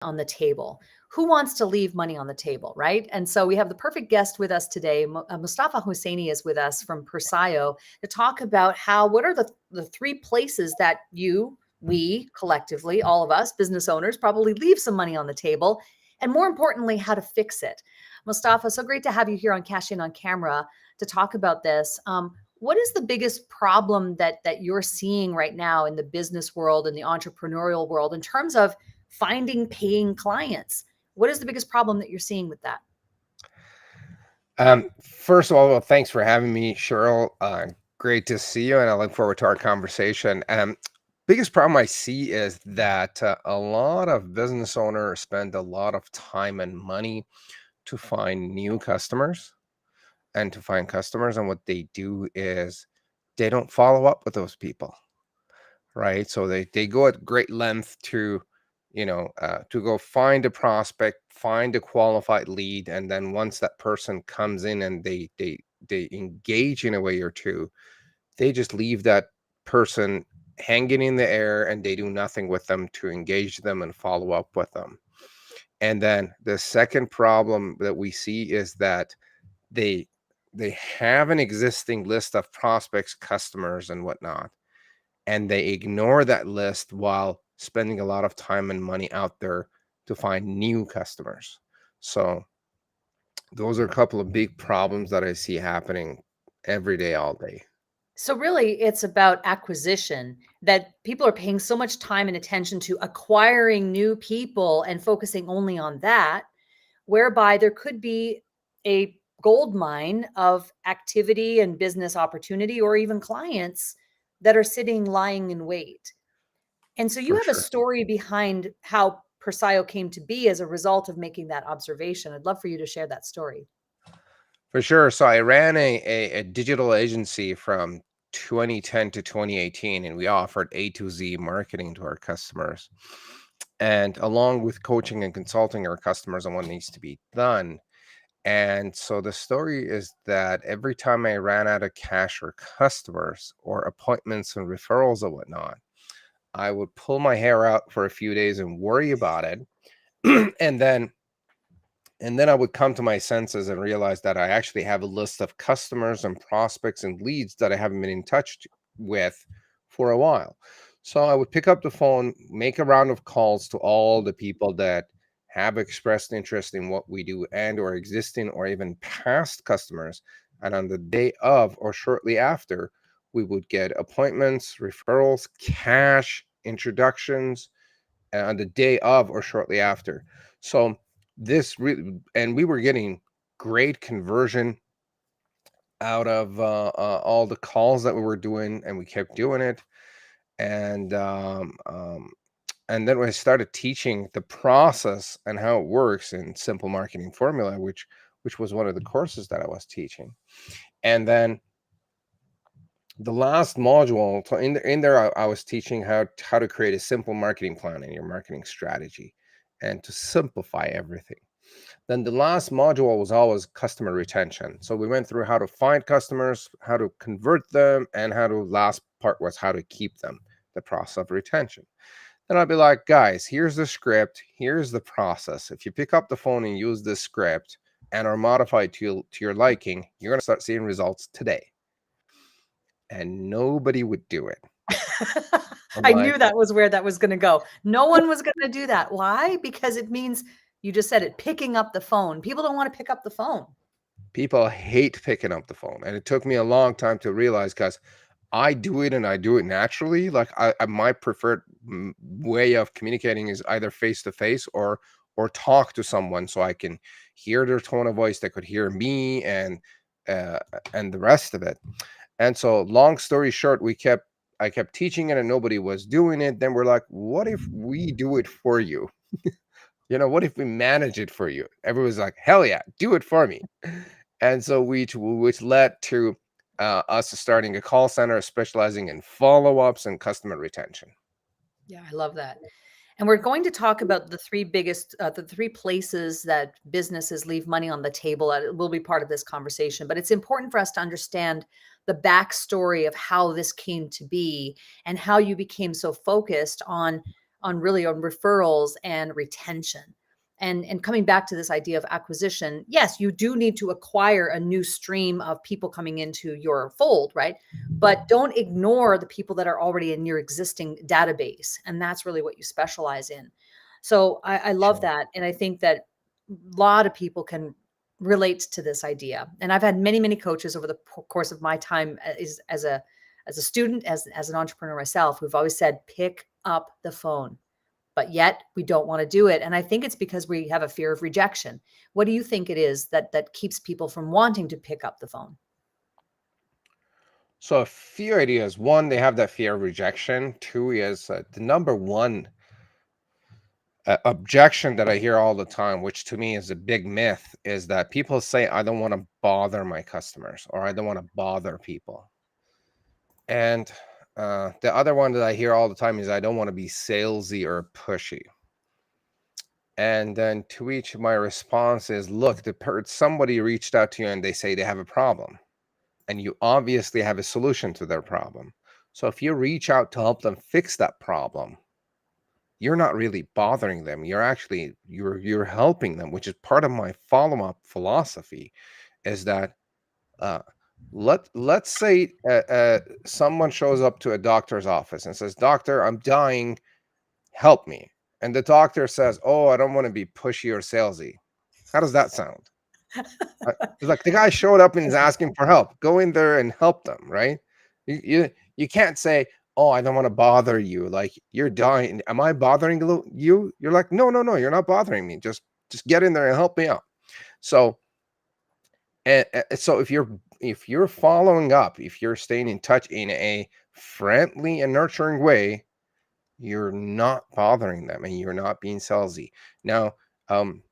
on the table. Who wants to leave money on the table, right? And so we have the perfect guest with us today. Mostafa Hosseini is with us from Persayo to talk about what are the three places that we collectively, all of us business owners, probably leave some money on the table, and more importantly, how to fix it. Mostafa, so great to have you here on Cash In on Camera to talk about this. What is the biggest problem that you're seeing right now in the business world and the entrepreneurial world in terms of finding paying clients? What is the biggest problem that you're seeing with that? First of all, well, thanks for having me, Sheryl. Great to see you, and I look forward to our conversation. Biggest problem I see is that a lot of business owners spend a lot of time and money to find new customers and to find customers. And what they do is they don't follow up with those people, right? So they go at great length to to go find a prospect, find a qualified lead, and then once that person comes in and they engage in a way or two, they just leave that person hanging in the air and they do nothing with them to engage them and follow up with them. And then the second problem that we see is that they they have an existing list of prospects, customers, and whatnot, and they ignore that list while spending a lot of time and money out there to find new customers. So those are a couple of big problems that I see happening every day, all day. So really it's about acquisition, that people are paying so much time and attention to acquiring new people and focusing only on that, whereby there could be a gold mine of activity and business opportunity or even clients that are sitting lying in wait. And so you For have a sure. story behind how Persayo came to be as a result of making that observation. I'd love for you to share that story. For sure. So I ran a digital agency from 2010 to 2018, and we offered A to Z marketing to our customers. And along with coaching and consulting our customers on what needs to be done. And so the story is that every time I ran out of cash for customers or appointments and referrals and whatnot, I would pull my hair out for a few days and worry about it. and then I would come to my senses and realize that I actually have a list of customers and prospects and leads that I haven't been in touch with for a while. So I would pick up the phone, make a round of calls to all the people that have expressed interest in what we do and or existing or even past customers. And on the day of or shortly after, we would get appointments, referrals, cash, introductions, on the day of or shortly after. So this really, and we were getting great conversion out of all the calls that we were doing, and we kept doing it. And and then when I started teaching the process and how it works in Simple Marketing Formula, which was one of the courses that I was teaching, and then the last module, so in there, I was teaching how to create a simple marketing plan and your marketing strategy, and to simplify everything. Then the last module was always customer retention. So we went through how to find customers, how to convert them, and last part was how to keep them, the process of retention. Then I'd be like, guys, here's the script, here's the process. If you pick up the phone and use this script and are modified to your liking, you're going to start seeing results today. And nobody would do it. I'm I like, knew that was where that was going to go. No one was going to do that. Why? Because it means, you just said it, picking up the phone. People don't want to pick up the phone. people hate picking up the phone. And it took me a long time to realize, because I do it and I do it naturally. Like my preferred way of communicating is either face to face or talk to someone so I can hear their tone of voice, they could hear me, and the rest of it. And so long story short, I kept teaching it and nobody was doing it. Then we're like, what if we do it for you? What if we manage it for you? Everyone's like, hell yeah, do it for me. And so which led to us starting a call center specializing in follow-ups and customer retention. Yeah, I love that. And we're going to talk about the three places that businesses leave money on the table. It will be part of this conversation, but it's important for us to understand the backstory of how this came to be and how you became so focused on really on referrals and retention. And coming back to this idea of acquisition, yes, you do need to acquire a new stream of people coming into your fold, right? But don't ignore the people that are already in your existing database. And that's really what you specialize in. So I love Sure. that. And I think that a lot of people can relate to this idea. And I've had many, many coaches over the course of my time as a student, as an entrepreneur myself, who've always said, pick up the phone. But yet we don't want to do it. And I think it's because we have a fear of rejection. What do you think it is that keeps people from wanting to pick up the phone? So a few ideas. One, they have that fear of rejection. Two is the number one objection that I hear all the time, which to me is a big myth, is that people say, I don't want to bother my customers, or I don't want to bother people. And the other one that I hear all the time is, I don't want to be salesy or pushy. And then to each, my response is, look, somebody reached out to you and they say they have a problem, and you obviously have a solution to their problem. So if you reach out to help them fix that problem, you're not really bothering them. You're helping them, which is part of my follow-up philosophy, is that uh, let's say someone shows up to a doctor's office and says, doctor, I'm dying, help me. And the doctor says, oh, I don't want to be pushy or salesy. How does that sound? It's like the guy showed up and is asking for help. Go in there and help them, right? You can't say, "Oh, I don't want to bother you." Like, you're dying. Am I bothering you? You're like, "No, no, no, you're not bothering me. Just get in there and help me out." So, so if you're following up, if you're staying in touch in a friendly and nurturing way, you're not bothering them and you're not being salesy. Now, um,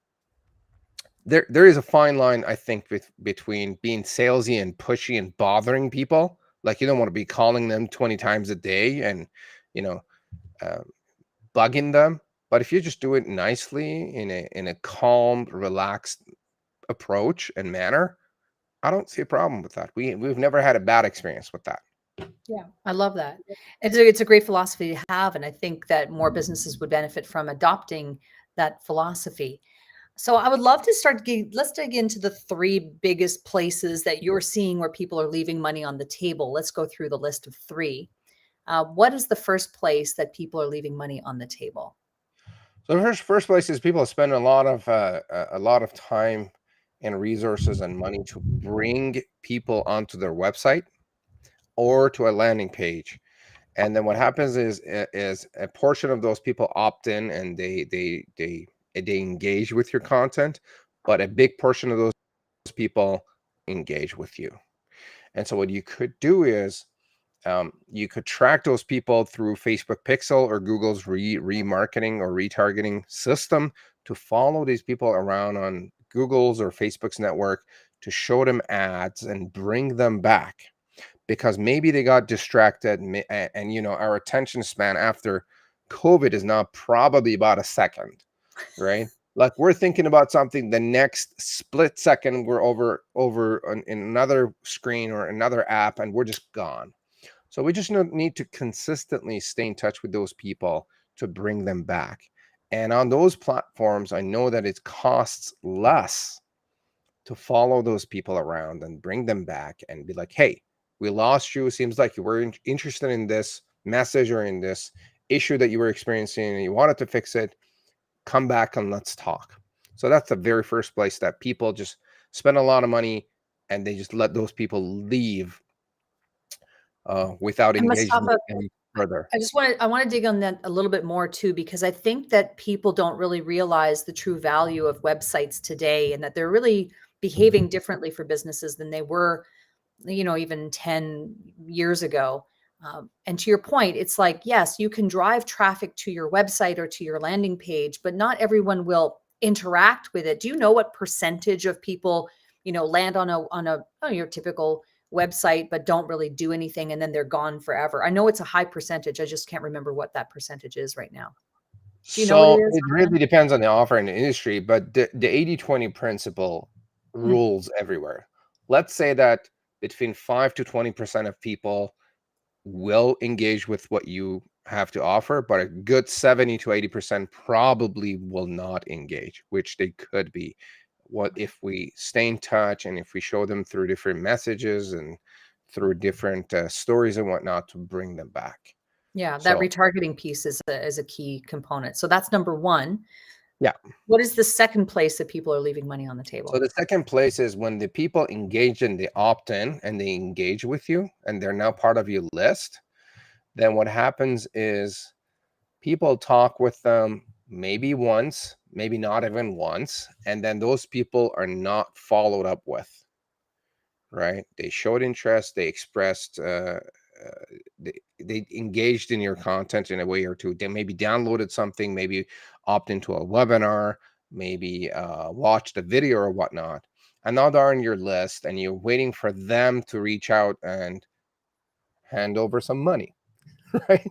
there is a fine line, I think, between being salesy and pushy and bothering people. Like, you don't want to be calling them 20 times a day and, you know, uh, bugging them. But if you just do it nicely in a calm, relaxed approach and manner, I don't see a problem with that. We've never had a bad experience with that. Yeah, I love that. It's a great philosophy to have, and I think that more businesses would benefit from adopting that philosophy. So I would love to let's dig into the three biggest places that you're seeing where people are leaving money on the table. Let's go through the list of three. What is the first place that people are leaving money on the table? So the first place is people spend a lot of time and resources and money to bring people onto their website or to a landing page. And then what happens is a portion of those people opt in and they engage with your content, but a big portion of those people engage with you. And so what you could do is you could track those people through Facebook Pixel or Google's remarketing or retargeting system to follow these people around on Google's or Facebook's network to show them ads and bring them back, because maybe they got distracted, and our attention span after COVID is now probably about a second, right? Like, we're thinking about something, the next split second we're over in another screen or another app, and we're just gone. So we just need to consistently stay in touch with those people to bring them back. And on those platforms, I know that it costs less to follow those people around and bring them back and be like, hey, we lost you. Seems like you were interested in this message or in this issue that you were experiencing and you wanted to fix it. Come back and let's talk. So that's the very first place that people just spend a lot of money and they just let those people leave without And engaging Mustafa, any further. I want to dig on that a little bit more too, because I think that people don't really realize the true value of websites today, and that they're really behaving differently for businesses than they were, even 10 years ago. And to your point, it's like, yes, you can drive traffic to your website or to your landing page, but not everyone will interact with it. Do you know what percentage of people, land on your typical website, but don't really do anything, and then they're gone forever? I know it's a high percentage. I just can't remember what that percentage is right now. Do you know what it So is? it really depends on the offer and the industry, but the 80-20 principle Mm, rules everywhere. Let's say that between 5 to 20% of people will engage with what you have to offer, but a good 70 to 80% probably will not engage, which they could be. What if we stay in touch and if we show them through different messages and through different stories and whatnot to bring them back? Yeah, that So retargeting piece is a key component. So that's number one. yeah. What is the second place that people are leaving money on the So table? the second place is when the people engage and they opt in and they engage with you and they're now part of your list. Then what happens is people talk with them maybe once, maybe not even once, and then those people are not followed up with, right? They showed interest, they expressed, they engaged in your content in a way or two. They maybe downloaded something, maybe opt into a webinar, maybe watched a video or whatnot. And now they're on your list, and you're waiting for them to reach out and hand over some money, right?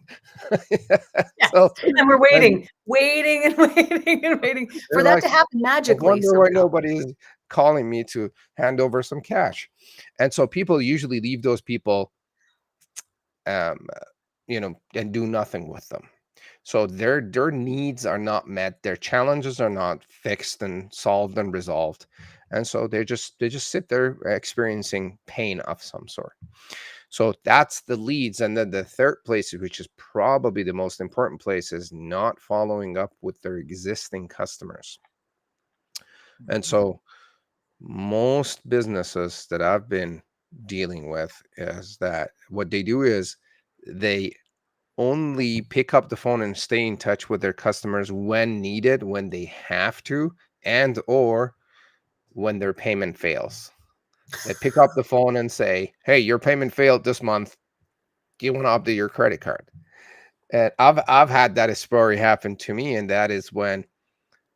Yes, So and we're then waiting and waiting and waiting for they're that like, to happen I magically wonder why somehow. nobody is calling me to hand over some cash. And so people usually leave those people, um, and do nothing with them. So their needs are not met, their challenges are not fixed and solved and resolved. And so they just sit there experiencing pain of some sort. So that's the leads. And then the third place, which is probably the most important place, is not following up with their existing customers. And so most businesses that I've been dealing with is that what they do is they only pick up the phone and stay in touch with their customers when needed, when they have to, and or when their payment fails. They pick up the phone and say, "Hey, your payment failed this month. Do you want to update your credit card?" And I've had that story happen to me, and that is when,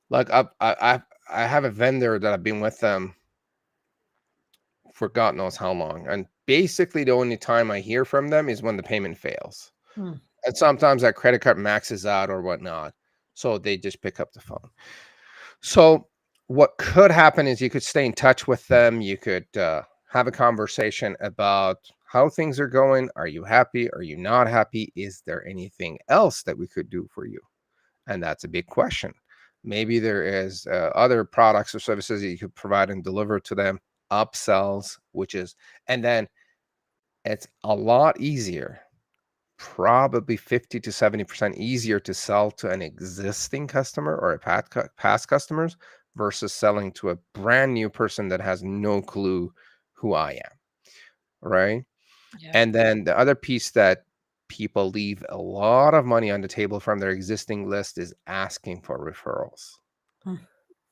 like, I have a vendor that I've been with them for God knows how long. And basically, the only time I hear from them is when the payment fails. Hmm. And sometimes that credit card maxes out or whatnot. So they just pick up the phone. So what could happen is you could stay in touch with them. You could have a conversation about how things are going. Are you happy? Are you not happy? Is there anything else that we could do for you? And that's a big question. Maybe there is other products or services that you could provide and deliver to them, upsells, and then it's a lot easier, probably 50 to 70% easier to sell to an existing customer or a past customers versus selling to a brand new person that has no clue who I am, right? Yeah. And then the other piece that people leave a lot of money on the table from their existing list is asking for referrals. Hmm.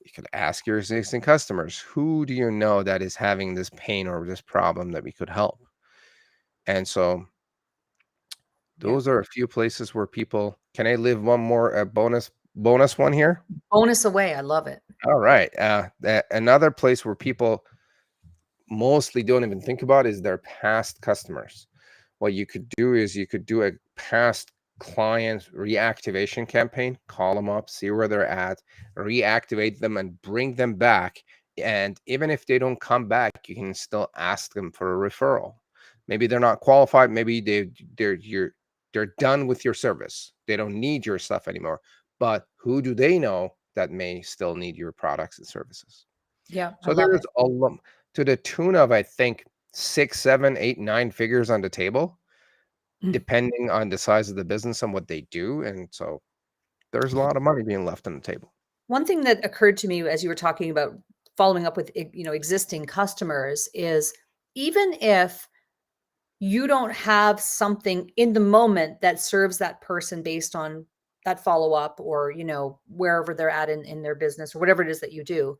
You could ask your existing customers, who do you know that is having this pain or this problem that we could help? And so Yeah. those are a few places where people can I live one more bonus one here? Bonus away. I love it. All right. Another place where people mostly don't even think about is their past customers. What you could do is you could do a past client reactivation campaign, call them up, see where they're at, reactivate them, and bring them back. And even if they don't come back, you can still ask them for a referral. Maybe they're not qualified. Maybe they're done with your service. They don't need your stuff anymore. But who do they know that may still need your products and services? Yeah, I So love there's it. a lot to the tune of, I think, 6, 7, 8, 9 figures on the table, Mm. depending on the size of the business and what they do. And so there's a lot of money being left on the table. One thing that occurred to me as you were talking about following up with existing customers is even if you don't have something in the moment that serves that person based on that follow up or wherever they're at in their business or whatever it is that you do,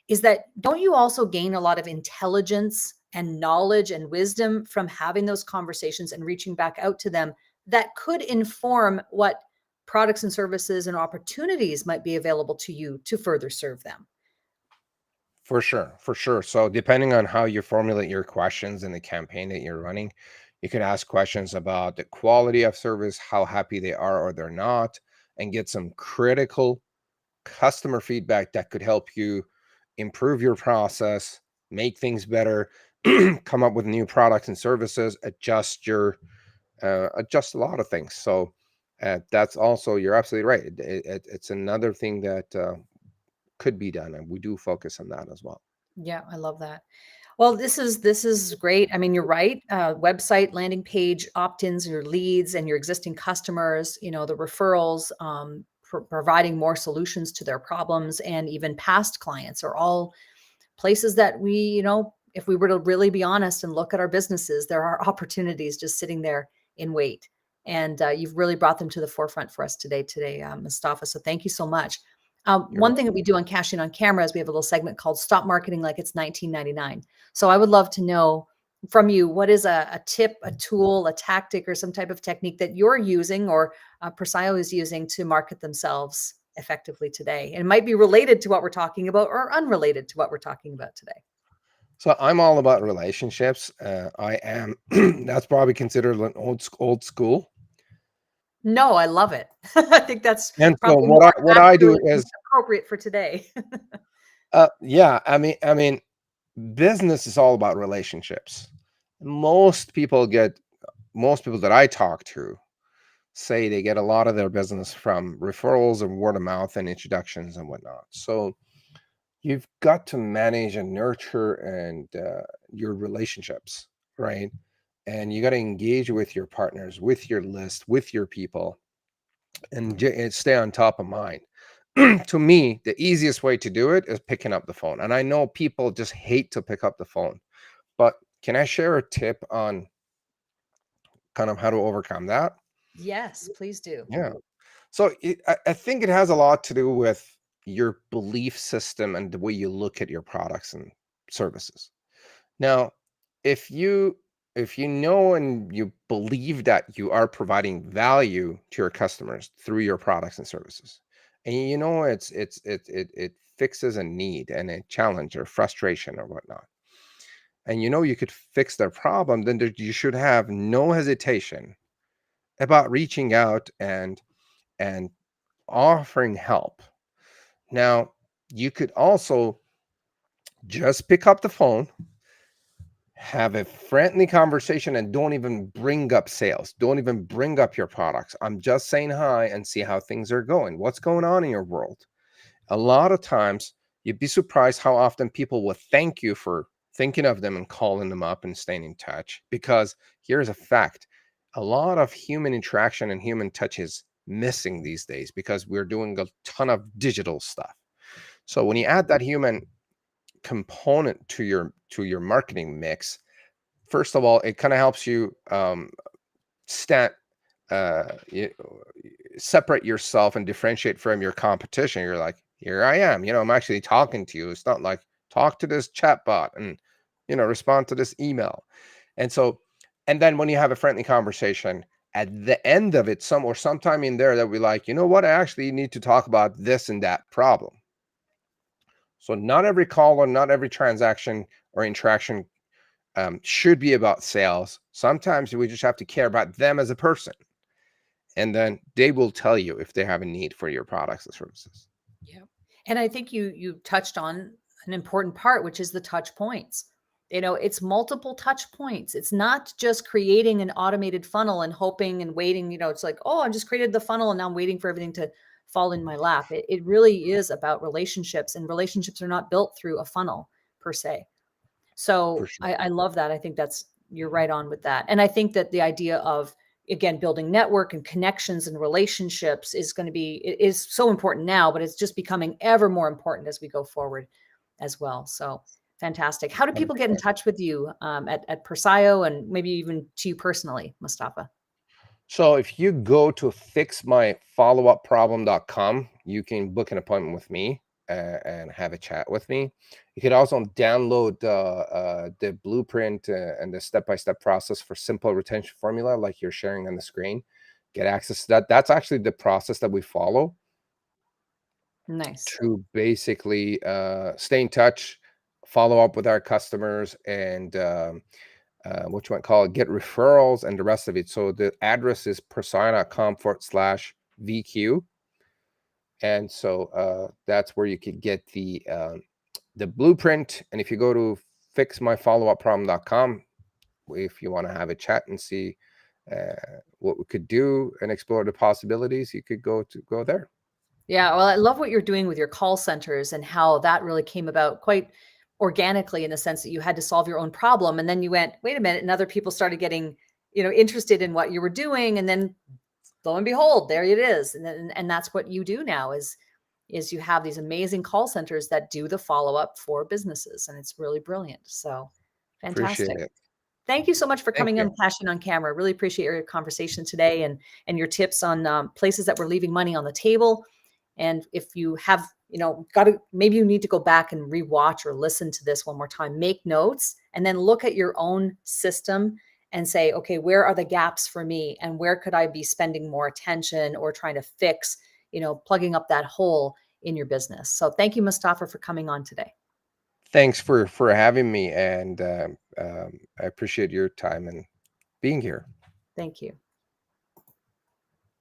is that don't you also gain a lot of intelligence and knowledge and wisdom from having those conversations and reaching back out to them that could inform what products and services and opportunities might be available to you to further serve them? For sure, for sure. So depending on how you formulate your questions in the campaign that you're running, you can ask questions about the quality of service, how happy they are or they're not, and get some critical customer feedback that could help you improve your process, make things better, come up with new products and services, adjust a lot of things. So That's also, you're absolutely right. It's another thing that could be done, and we do focus on that as well. Yeah, I love that. Well, this is great. I mean, you're right. Website, landing page, opt-ins, your leads, and your existing customers. The referrals, providing more solutions to their problems, and even past clients are all places that if we were to really be honest and look at our businesses, there are opportunities just sitting there in wait. And you've really brought them to the forefront for us today, Mustafa. So thank you so much. You're One thing that we do on Cash In on Camera is we have a little segment called Stop Marketing Like It's 1999. So I would love to know from you, what is a tip, a tool, a tactic, or some type of technique that you're using, or Presio is using, to market themselves effectively today? And it might be related to what we're talking about or unrelated to what we're talking about today. So I'm all about relationships. I am. That's probably considered an old school. No, I love it. I think that's And so probably more what I do accurate and is, appropriate for today. yeah, I mean, business is all about relationships. Most people get, most people that I talk to say they get a lot of their business from referrals and word of mouth and introductions and whatnot. So you've got to manage and nurture and your relationships, right? And you got to engage with your partners, with your list, with your people, and stay on top of mind. To me, the easiest way to do it is picking up the phone. And I know people just hate to pick up the phone, but can I share a tip on kind of how to overcome that? Yes, please do. Yeah. So I think it has a lot to do with your belief system and the way you look at your products and services. Now, if you know and you believe that you are providing value to your customers through your products and services, and it fixes a need and a challenge or frustration or whatnot, and you could fix their problem, then you should have no hesitation about reaching out and offering help. Now, you could also just pick up the phone, have a friendly conversation, and don't even bring up sales. Don't even bring up your products. I'm just saying hi and see how things are going. What's going on in your world? A lot of times, you'd be surprised how often people will thank you for thinking of them and calling them up and staying in touch. Because here's a fact: a lot of human interaction and human touch is missing these days because we're doing a ton of digital stuff. So when you add that human component to your marketing mix, first of all, it kind of helps you stat you, separate yourself and differentiate from your competition. You're like, here I am, I'm actually talking to you. It's not like talk to this chat bot and respond to this email. And so, and then when you have a friendly conversation at the end of it, sometime in there, that we like, you know what, I actually need to talk about this and that problem. So not every call or not every transaction or interaction should be about sales. Sometimes we just have to care about them as a person, and then they will tell you if they have a need for your products or services. Yeah. And I think you touched on an important part, which is the touch points. It's multiple touch points. It's not just creating an automated funnel and hoping and waiting. It's like, oh, I just created the funnel and now I'm waiting for everything to fall in my lap. It really is about relationships, and relationships are not built through a funnel per se. For So sure. I love that. I think you're right on with that. And I think that the idea of, again, building network and connections and relationships it is so important now, but it's just becoming ever more important as we go forward as well. So fantastic. How do people get in 100%. touch with you at Presio, and maybe even to you personally, Mustafa? So if you go to fixmyfollowupproblem.com, you can book an appointment with me and have a chat with me. You could also download the blueprint and the step-by-step process for simple retention formula, like you're sharing on the screen. Get access to that. That's actually the process that we follow Nice. to basically stay in touch, follow up with our customers, and what you might call it, get referrals and the rest of it. So the address is persona.com/VQ. And so that's where you could get the blueprint. And if you go to fixmyfollowupproblem.com, if you want to have a chat and see what we could do and explore the possibilities, you could go there. Yeah, well, I love what you're doing with your call centers and how that really came about quite organically in the sense that you had to solve your own problem. And then you went, wait a minute, and other people started getting, interested in what you were doing. And then lo and behold, there it is. And that's what you do now is you have these amazing call centers that do the follow-up for businesses. And it's really brilliant. So Appreciate fantastic. it. Thank you so much for Thank coming you. on Passion on Camera. Really appreciate your conversation today and your tips on places that we're leaving money on the table. And if you have, maybe you need to go back and rewatch or listen to this one more time, make notes, and then look at your own system and say, okay, where are the gaps for me? And where could I be spending more attention or trying to fix, plugging up that hole in your business? So thank you, Mostafa, for coming on today. Thanks for having me, and I appreciate your time and being here. Thank you.